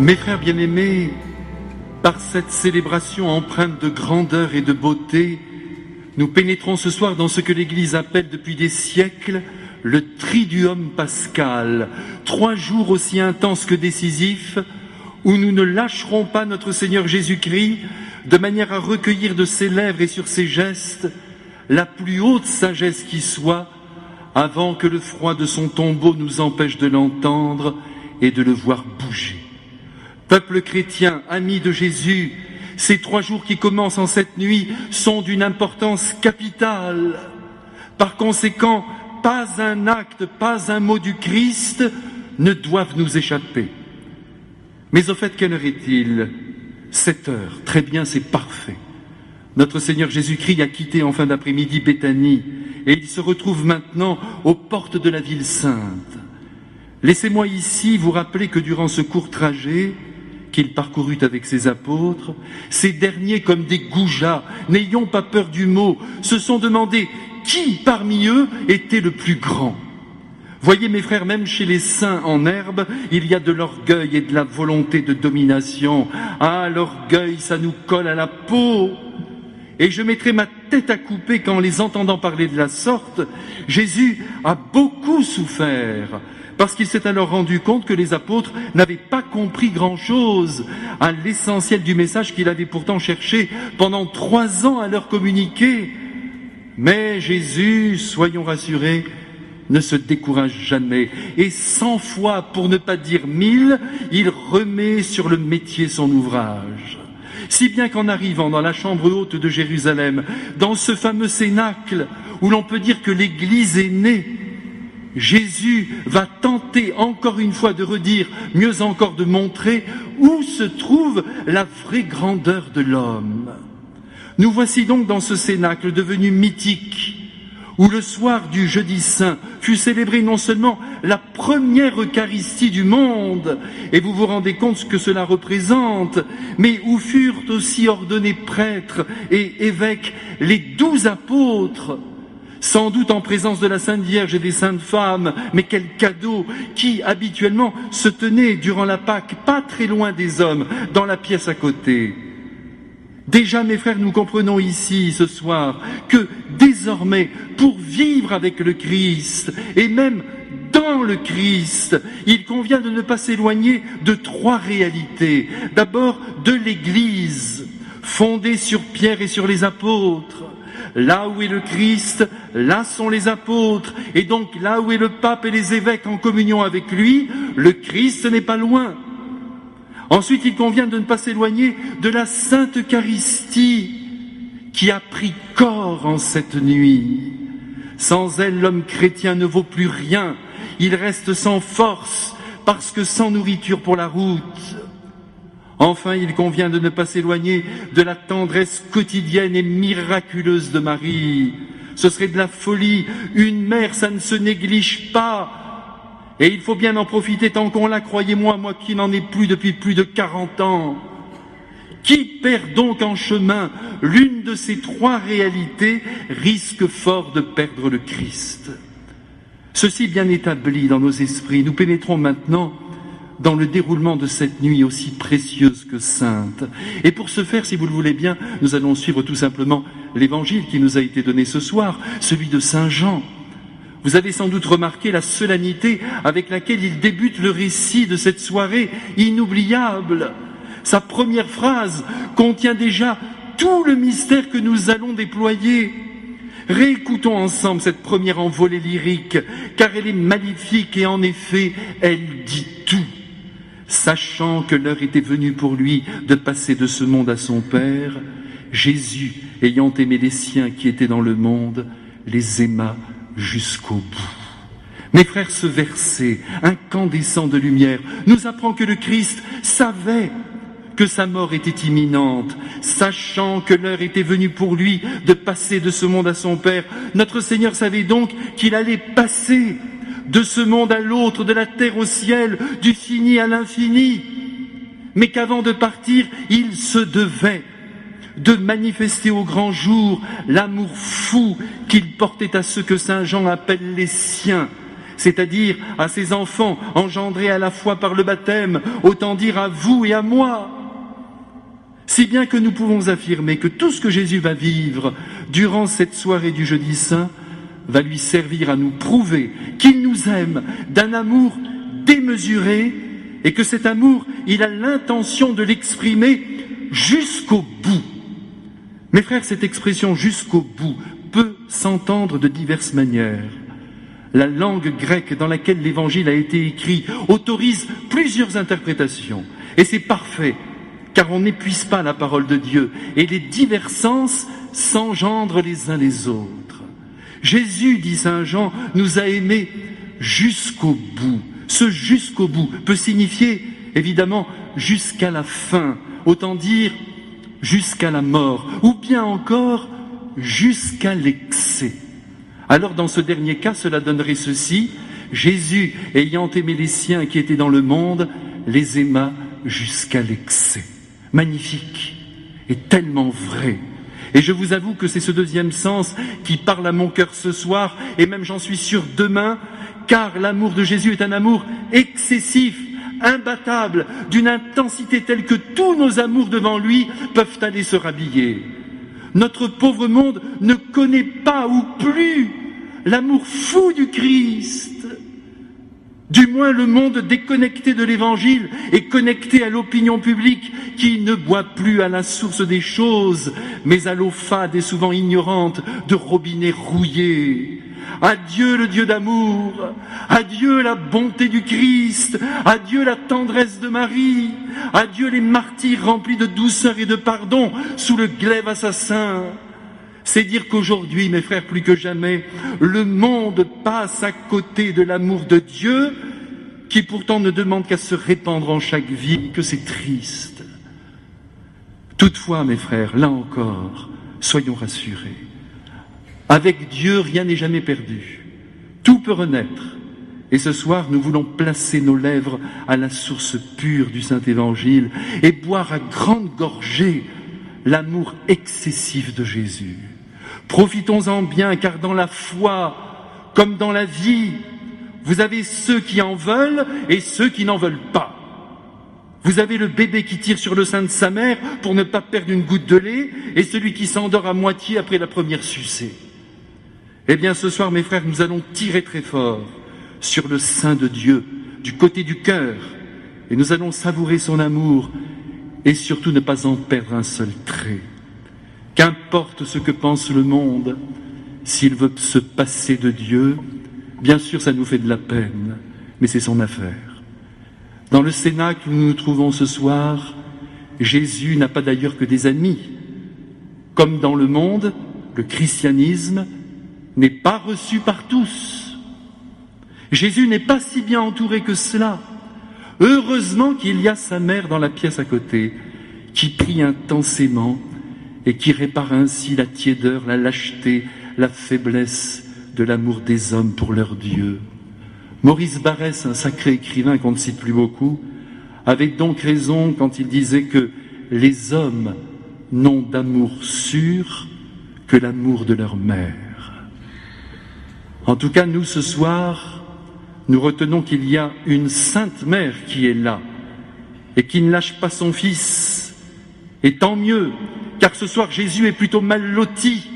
Mes frères bien-aimés, par cette célébration empreinte de grandeur et de beauté, nous pénétrons ce soir dans ce que l'Église appelle depuis des siècles le Triduum pascal, 3 jours aussi intenses que décisifs, où nous ne lâcherons pas notre Seigneur Jésus-Christ, de manière à recueillir de ses lèvres et sur ses gestes la plus haute sagesse qui soit, avant que le froid de son tombeau nous empêche de l'entendre et de le voir bouger. Peuple chrétien, amis de Jésus, ces 3 jours qui commencent en cette nuit sont d'une importance capitale. Par conséquent, pas un acte, pas un mot du Christ ne doivent nous échapper. Mais au fait, quelle heure est-il ? 7 heures. Très bien, c'est parfait. Notre Seigneur Jésus-Christ a quitté en fin d'après-midi Béthanie et il se retrouve maintenant aux portes de la ville sainte. Laissez-moi ici vous rappeler que durant ce court trajet qu'il parcourut avec ses apôtres, ces derniers, comme des goujats, n'ayons pas peur du mot, se sont demandé qui parmi eux était le plus grand. Voyez mes frères, même chez les saints en herbe, il y a de l'orgueil et de la volonté de domination. Ah, l'orgueil, ça nous colle à la peau. Et je mettrai ma tête à couper qu'en les entendant parler de la sorte, Jésus a beaucoup souffert, parce qu'il s'est alors rendu compte que les apôtres n'avaient pas compris grand-chose à l'essentiel du message qu'il avait pourtant cherché pendant 3 ans à leur communiquer. Mais Jésus, soyons rassurés, ne se décourage jamais, et 100 fois, pour ne pas dire 1000, il remet sur le métier son ouvrage. Si bien qu'en arrivant dans la chambre haute de Jérusalem, dans ce fameux cénacle où l'on peut dire que l'Église est née, Jésus va tenter encore une fois de redire, mieux encore de montrer où se trouve la vraie grandeur de l'homme. Nous voici donc dans ce cénacle devenu mythique, où le soir du Jeudi Saint fut célébrée non seulement la première Eucharistie du monde, et vous vous rendez compte ce que cela représente, mais où furent aussi ordonnés prêtres et évêques les 12 apôtres, sans doute en présence de la Sainte Vierge et des Saintes Femmes, mais quel cadeau, qui habituellement se tenait durant la Pâque, pas très loin des hommes, dans la pièce à côté. Déjà, mes frères, nous comprenons ici, ce soir, que désormais, pour vivre avec le Christ, et même dans le Christ, il convient de ne pas s'éloigner de 3 réalités. D'abord, de l'Église, fondée sur Pierre et sur les apôtres. Là où est le Christ, là sont les apôtres, et donc là où est le pape et les évêques en communion avec lui, le Christ n'est pas loin. Ensuite, il convient de ne pas s'éloigner de la Sainte Eucharistie qui a pris corps en cette nuit. Sans elle, l'homme chrétien ne vaut plus rien. Il reste sans force parce que sans nourriture pour la route. Enfin, il convient de ne pas s'éloigner de la tendresse quotidienne et miraculeuse de Marie. Ce serait de la folie. Une mère, ça ne se néglige pas. Et il faut bien en profiter tant qu'on l'a, croyez-moi, moi qui n'en ai plus depuis plus de 40 ans. Qui perd donc en chemin l'une de ces 3 réalités risque fort de perdre le Christ. Ceci bien établi dans nos esprits, nous pénétrons maintenant dans le déroulement de cette nuit aussi précieuse que sainte. Et pour ce faire, si vous le voulez bien, nous allons suivre tout simplement l'évangile qui nous a été donné ce soir, celui de Saint Jean. Vous avez sans doute remarqué la solennité avec laquelle il débute le récit de cette soirée inoubliable. Sa première phrase contient déjà tout le mystère que nous allons déployer. Réécoutons ensemble cette première envolée lyrique, car elle est magnifique et en effet, elle dit tout. Sachant que l'heure était venue pour lui de passer de ce monde à son Père, Jésus, ayant aimé les siens qui étaient dans le monde, les aima jusqu'au bout. Mes frères, ce verset, incandescent de lumière, nous apprend que le Christ savait que sa mort était imminente, sachant que l'heure était venue pour lui de passer de ce monde à son Père. Notre Seigneur savait donc qu'il allait passer de ce monde à l'autre, de la terre au ciel, du fini à l'infini, mais qu'avant de partir, il se devait de manifester au grand jour l'amour fou qu'il portait à ceux que saint Jean appelle les siens, c'est-à-dire à ses enfants engendrés à la fois par le baptême, autant dire à vous et à moi. Si bien que nous pouvons affirmer que tout ce que Jésus va vivre durant cette soirée du Jeudi Saint va lui servir à nous prouver qu'il nous aime d'un amour démesuré et que cet amour, il a l'intention de l'exprimer jusqu'au bout. Mes frères, cette expression « jusqu'au bout » peut s'entendre de diverses manières. La langue grecque dans laquelle l'Évangile a été écrit autorise plusieurs interprétations. Et c'est parfait, car on n'épuise pas la parole de Dieu. Et les divers sens s'engendrent les uns les autres. Jésus, dit saint Jean, nous a aimés jusqu'au bout. Ce jusqu'au bout peut signifier, évidemment, jusqu'à la fin, autant dire jusqu'à la mort, ou bien encore jusqu'à l'excès. Alors dans ce dernier cas, cela donnerait ceci: Jésus, ayant aimé les siens qui étaient dans le monde, les aima jusqu'à l'excès. Magnifique et tellement vrai. Et je vous avoue que c'est ce deuxième sens qui parle à mon cœur ce soir, et même j'en suis sûr demain, car l'amour de Jésus est un amour excessif, imbattable, d'une intensité telle que tous nos amours devant lui peuvent aller se rhabiller. Notre pauvre monde ne connaît pas ou plus l'amour fou du Christ. Du moins le monde déconnecté de l'Évangile et connecté à l'opinion publique qui ne boit plus à la source des choses, mais à l'eau fade et souvent ignorante de robinets rouillés. Adieu le Dieu d'amour, adieu la bonté du Christ, adieu la tendresse de Marie, adieu les martyrs remplis de douceur et de pardon sous le glaive assassin. C'est dire qu'aujourd'hui, mes frères, plus que jamais, le monde passe à côté de l'amour de Dieu, qui pourtant ne demande qu'à se répandre en chaque vie, que c'est triste. Toutefois, mes frères, là encore, soyons rassurés. Avec Dieu, rien n'est jamais perdu. Tout peut renaître. Et ce soir, nous voulons placer nos lèvres à la source pure du Saint-Évangile et boire à grandes gorgées l'amour excessif de Jésus. Profitons-en bien, car dans la foi, comme dans la vie, vous avez ceux qui en veulent et ceux qui n'en veulent pas. Vous avez le bébé qui tire sur le sein de sa mère pour ne pas perdre une goutte de lait et celui qui s'endort à moitié après la première sucée. Eh bien, ce soir, mes frères, nous allons tirer très fort sur le sein de Dieu, du côté du cœur, et nous allons savourer son amour et surtout ne pas en perdre un seul trait. Qu'importe ce que pense le monde, s'il veut se passer de Dieu, bien sûr ça nous fait de la peine, mais c'est son affaire. Dans le cénacle où nous nous trouvons ce soir, Jésus n'a pas d'ailleurs que des amis. Comme dans le monde, le christianisme n'est pas reçu par tous. Jésus n'est pas si bien entouré que cela. Heureusement qu'il y a sa mère dans la pièce à côté, qui prie intensément et qui répare ainsi la tiédeur, la lâcheté, la faiblesse de l'amour des hommes pour leur Dieu. Maurice Barrès, un sacré écrivain qu'on ne cite plus beaucoup, avait donc raison quand il disait que les hommes n'ont d'amour sûr que l'amour de leur mère. En tout cas, nous, ce soir, nous retenons qu'il y a une sainte mère qui est là et qui ne lâche pas son fils. Et tant mieux, car ce soir, Jésus est plutôt mal loti.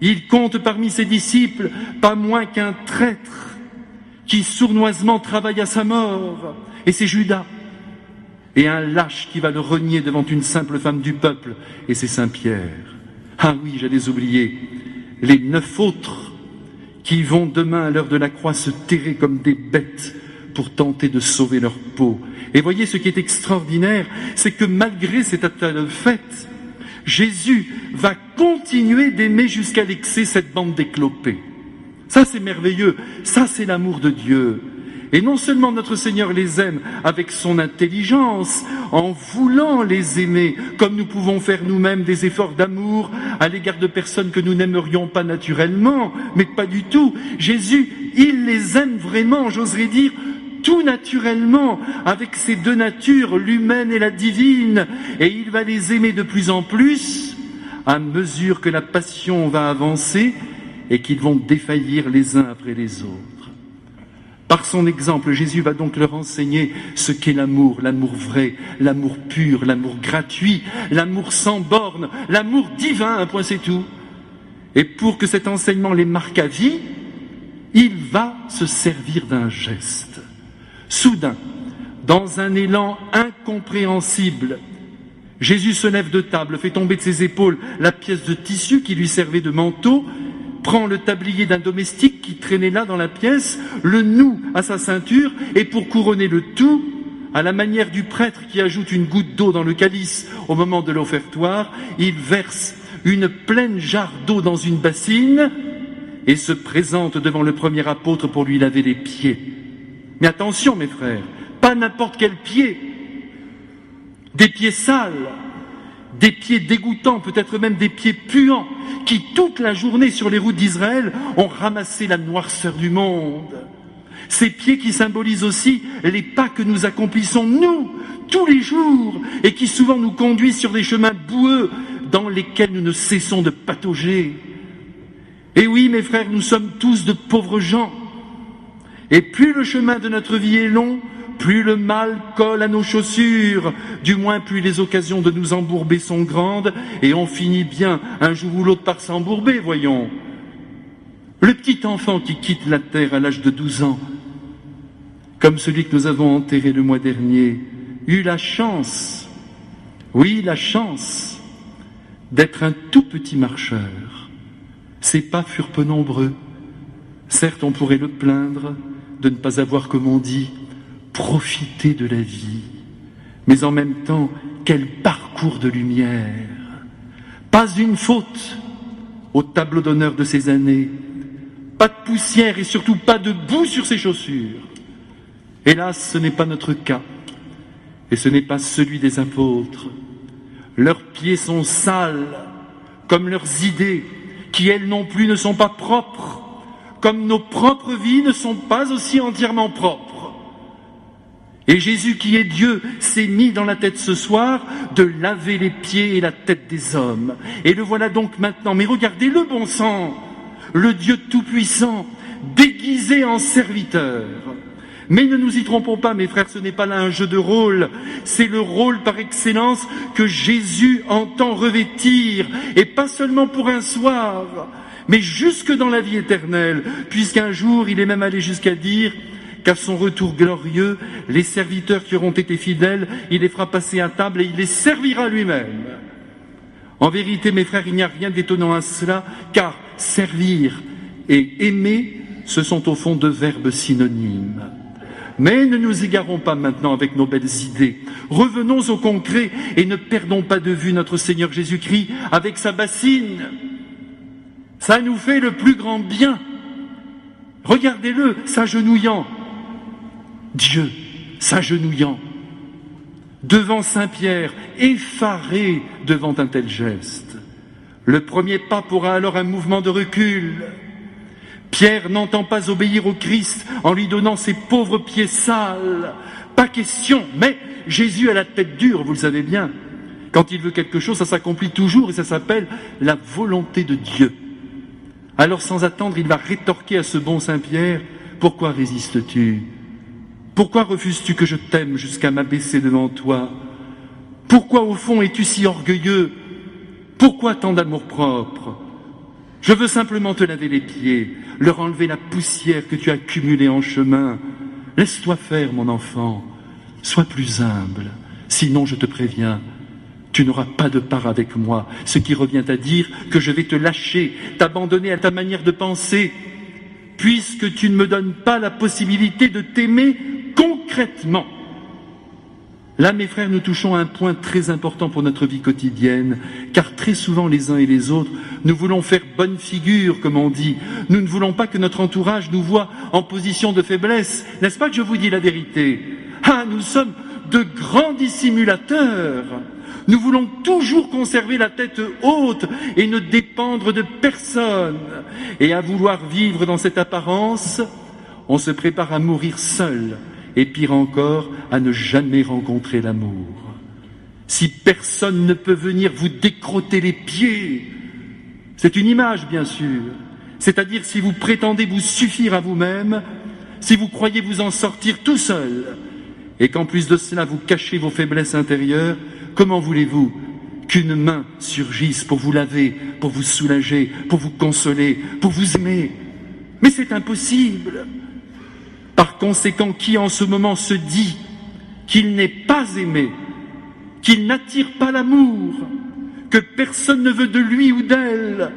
Il compte parmi ses disciples pas moins qu'un traître qui sournoisement travaille à sa mort, et c'est Judas, et un lâche qui va le renier devant une simple femme du peuple, et c'est Saint-Pierre. Ah oui, j'allais oublier, les 9 autres qui vont demain à l'heure de la croix se terrer comme des bêtes pour tenter de sauver leur peau. Et voyez, ce qui est extraordinaire, c'est que malgré cet état de fait, Jésus va continuer d'aimer jusqu'à l'excès cette bande d'éclopés. Ça, c'est merveilleux. Ça, c'est l'amour de Dieu. Et non seulement notre Seigneur les aime avec son intelligence, en voulant les aimer, comme nous pouvons faire nous-mêmes des efforts d'amour à l'égard de personnes que nous n'aimerions pas naturellement, mais pas du tout. Jésus, il les aime vraiment, j'oserais dire, tout naturellement, avec ces deux natures, l'humaine et la divine, et il va les aimer de plus en plus, à mesure que la passion va avancer, et qu'ils vont défaillir les uns après les autres. Par son exemple, Jésus va donc leur enseigner ce qu'est l'amour, l'amour vrai, l'amour pur, l'amour gratuit, l'amour sans borne, l'amour divin, un point c'est tout. Et pour que cet enseignement les marque à vie, il va se servir d'un geste. Soudain, dans un élan incompréhensible, Jésus se lève de table, fait tomber de ses épaules la pièce de tissu qui lui servait de manteau, prend le tablier d'un domestique qui traînait là dans la pièce, le noue à sa ceinture, et pour couronner le tout, à la manière du prêtre qui ajoute une goutte d'eau dans le calice au moment de l'offertoire, il verse une pleine jarre d'eau dans une bassine et se présente devant le premier apôtre pour lui laver les pieds. Mais attention mes frères, pas n'importe quel pied, des pieds sales, des pieds dégoûtants, peut-être même des pieds puants, qui toute la journée sur les routes d'Israël ont ramassé la noirceur du monde. Ces pieds qui symbolisent aussi les pas que nous accomplissons, nous, tous les jours, et qui souvent nous conduisent sur des chemins boueux dans lesquels nous ne cessons de patauger. Et oui, mes frères, nous sommes tous de pauvres gens. Et plus le chemin de notre vie est long, plus le mal colle à nos chaussures, du moins plus les occasions de nous embourber sont grandes, et on finit bien un jour ou l'autre par s'embourber, voyons. Le petit enfant qui quitte la terre à l'âge de 12 ans, comme celui que nous avons enterré le mois dernier, eut la chance, oui la chance, d'être un tout petit marcheur. Ses pas furent peu nombreux. Certes, on pourrait le plaindre de ne pas avoir, comme on dit, profité de la vie. Mais en même temps, quel parcours de lumière! Pas une faute au tableau d'honneur de ces années. Pas de poussière et surtout pas de boue sur ses chaussures. Hélas, ce n'est pas notre cas. Et ce n'est pas celui des apôtres. Leurs pieds sont sales, comme leurs idées, qui elles non plus ne sont pas propres, comme nos propres vies ne sont pas aussi entièrement propres. Et Jésus, qui est Dieu, s'est mis dans la tête ce soir de laver les pieds et la tête des hommes. Et le voilà donc maintenant, mais regardez le bon sang, le Dieu Tout-Puissant, déguisé en serviteur. Mais ne nous y trompons pas, mes frères, ce n'est pas là un jeu de rôle, c'est le rôle par excellence que Jésus entend revêtir, et pas seulement pour un soir, mais jusque dans la vie éternelle, puisqu'un jour il est même allé jusqu'à dire qu'à son retour glorieux, les serviteurs qui auront été fidèles, il les fera passer à table et il les servira lui-même. En vérité, mes frères, il n'y a rien d'étonnant à cela, car servir et aimer, ce sont au fond deux verbes synonymes. Mais ne nous égarons pas maintenant avec nos belles idées. Revenons au concret et ne perdons pas de vue notre Seigneur Jésus-Christ avec sa bassine. Ça nous fait le plus grand bien. Regardez-le, s'agenouillant. Dieu, s'agenouillant. Devant Saint-Pierre, effaré devant un tel geste. Le premier pas pourra alors un mouvement de recul. Pierre n'entend pas obéir au Christ en lui donnant ses pauvres pieds sales. Pas question, mais Jésus a la tête dure, vous le savez bien. Quand il veut quelque chose, ça s'accomplit toujours et ça s'appelle la volonté de Dieu. Alors sans attendre, il va rétorquer à ce bon Saint-Pierre, « Pourquoi résistes-tu ? Pourquoi refuses-tu que je t'aime jusqu'à m'abaisser devant toi ? Pourquoi au fond es-tu si orgueilleux ? Pourquoi tant d'amour-propre ? Je veux simplement te laver les pieds, leur enlever la poussière que tu as accumulée en chemin. Laisse-toi faire, mon enfant. Sois plus humble. Sinon, je te préviens, tu n'auras pas de part avec moi, ce qui revient à dire que je vais te lâcher, t'abandonner à ta manière de penser, puisque tu ne me donnes pas la possibilité de t'aimer concrètement. Là, mes frères, nous touchons à un point très important pour notre vie quotidienne, car très souvent, les uns et les autres, nous voulons faire bonne figure, comme on dit. Nous ne voulons pas que notre entourage nous voie en position de faiblesse. N'est-ce pas que je vous dis la vérité ? Ah, nous sommes de grands dissimulateurs. Nous voulons toujours conserver la tête haute et ne dépendre de personne. Et à vouloir vivre dans cette apparence, on se prépare à mourir seul. Et pire encore, à ne jamais rencontrer l'amour. Si personne ne peut venir vous décrotter les pieds, c'est une image bien sûr, c'est-à-dire si vous prétendez vous suffire à vous-même, si vous croyez vous en sortir tout seul, et qu'en plus de cela vous cachez vos faiblesses intérieures, comment voulez-vous qu'une main surgisse pour vous laver, pour vous soulager, pour vous consoler, pour vous aimer? Mais c'est impossible. Par conséquent, qui en ce moment se dit qu'il n'est pas aimé, qu'il n'attire pas l'amour, que personne ne veut de lui ou d'elle,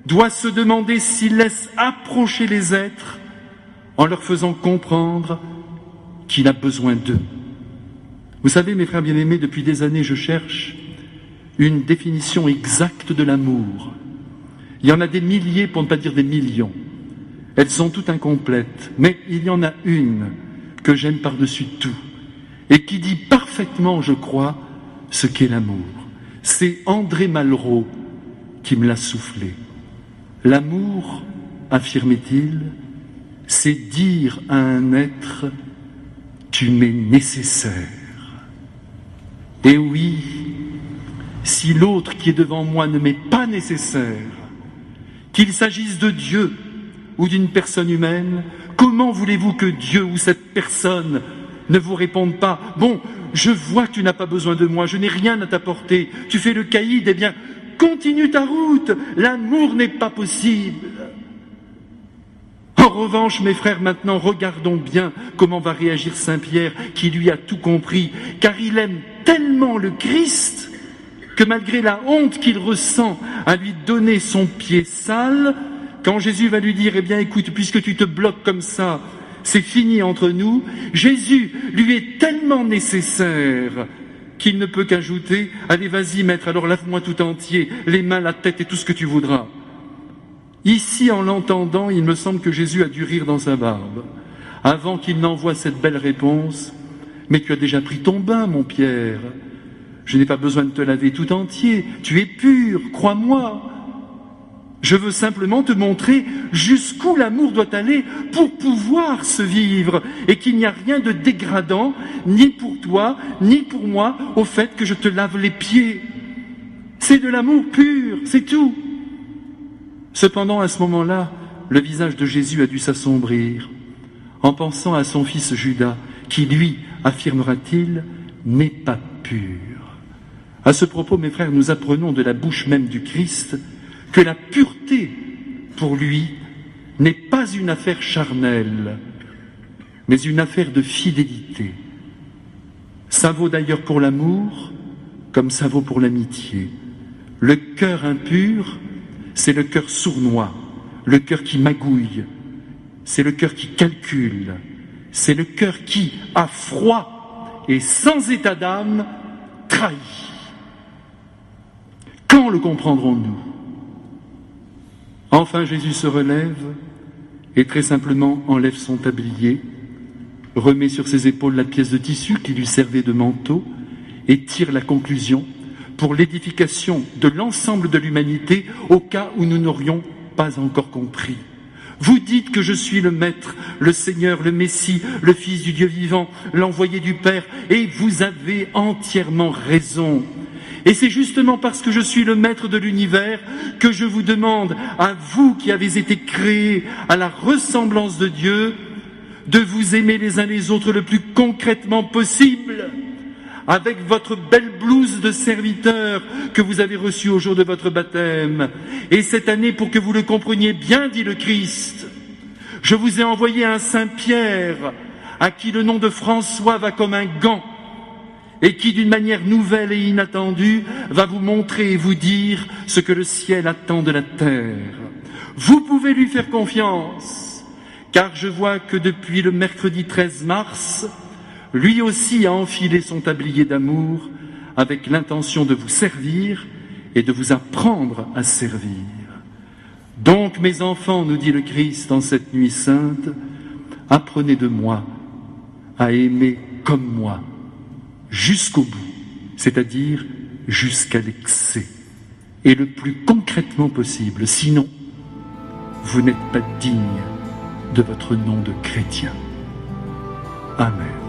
doit se demander s'il laisse approcher les êtres en leur faisant comprendre qu'il a besoin d'eux. Vous savez, mes frères bien-aimés, depuis des années, je cherche une définition exacte de l'amour. Il y en a des milliers, pour ne pas dire des millions. Elles sont toutes incomplètes, mais il y en a une que j'aime par-dessus tout et qui dit parfaitement, je crois, ce qu'est l'amour. C'est André Malraux qui me l'a soufflé. L'amour, affirmait-il, c'est dire à un être « tu m'es nécessaire ». Et oui, si l'autre qui est devant moi ne m'est pas nécessaire, qu'il s'agisse de Dieu ou d'une personne humaine, comment voulez-vous que Dieu ou cette personne ne vous réponde pas « Bon, je vois que tu n'as pas besoin de moi, je n'ai rien à t'apporter, tu fais le caïd, eh bien, continue ta route, l'amour n'est pas possible ». En revanche, mes frères, maintenant, regardons bien comment va réagir Saint Pierre, qui lui a tout compris, car il aime tellement le Christ que malgré la honte qu'il ressent à lui donner son pied sale, quand Jésus va lui dire « Eh bien, écoute, puisque tu te bloques comme ça, c'est fini entre nous », Jésus lui est tellement nécessaire qu'il ne peut qu'ajouter « Allez, vas-y, maître, alors lave-moi tout entier, les mains, la tête et tout ce que tu voudras ». Ici, en l'entendant, il me semble que Jésus a dû rire dans sa barbe, avant qu'il n'envoie cette belle réponse « Mais tu as déjà pris ton bain, mon Pierre. Je n'ai pas besoin de te laver tout entier. Tu es pur, crois-moi. Je veux simplement te montrer jusqu'où l'amour doit aller pour pouvoir se vivre et qu'il n'y a rien de dégradant, ni pour toi, ni pour moi, au fait que je te lave les pieds. C'est de l'amour pur, c'est tout. » Cependant, à ce moment-là, le visage de Jésus a dû s'assombrir, en pensant à son fils Judas, qui, lui, affirmera-t-il, n'est pas pur. À ce propos, mes frères, nous apprenons de la bouche même du Christ que la pureté, pour lui, n'est pas une affaire charnelle, mais une affaire de fidélité. Ça vaut d'ailleurs pour l'amour, comme ça vaut pour l'amitié. Le cœur impur, c'est le cœur sournois, le cœur qui magouille, c'est le cœur qui calcule, c'est le cœur qui, à froid et sans état d'âme, trahit. Quand le comprendrons-nous? Enfin, Jésus se relève et très simplement enlève son tablier, remet sur ses épaules la pièce de tissu qui lui servait de manteau et tire la conclusion pour l'édification de l'ensemble de l'humanité au cas où nous n'aurions pas encore compris. Vous dites que je suis le Maître, le Seigneur, le Messie, le Fils du Dieu vivant, l'envoyé du Père, et vous avez entièrement raison. Et c'est justement parce que je suis le Maître de l'univers que je vous demande, à vous qui avez été créés à la ressemblance de Dieu, de vous aimer les uns les autres le plus concrètement possible, avec votre belle blouse de serviteur que vous avez reçue au jour de votre baptême. Et cette année, pour que vous le compreniez bien, dit le Christ, je vous ai envoyé un Saint Pierre, à qui le nom de François va comme un gant, et qui, d'une manière nouvelle et inattendue, va vous montrer et vous dire ce que le ciel attend de la terre. Vous pouvez lui faire confiance, car je vois que depuis le mercredi 13 mars, lui aussi a enfilé son tablier d'amour avec l'intention de vous servir et de vous apprendre à servir. Donc, mes enfants, nous dit le Christ en cette nuit sainte, apprenez de moi à aimer comme moi, jusqu'au bout, c'est-à-dire jusqu'à l'excès, et le plus concrètement possible, sinon vous n'êtes pas digne de votre nom de chrétien. Amen.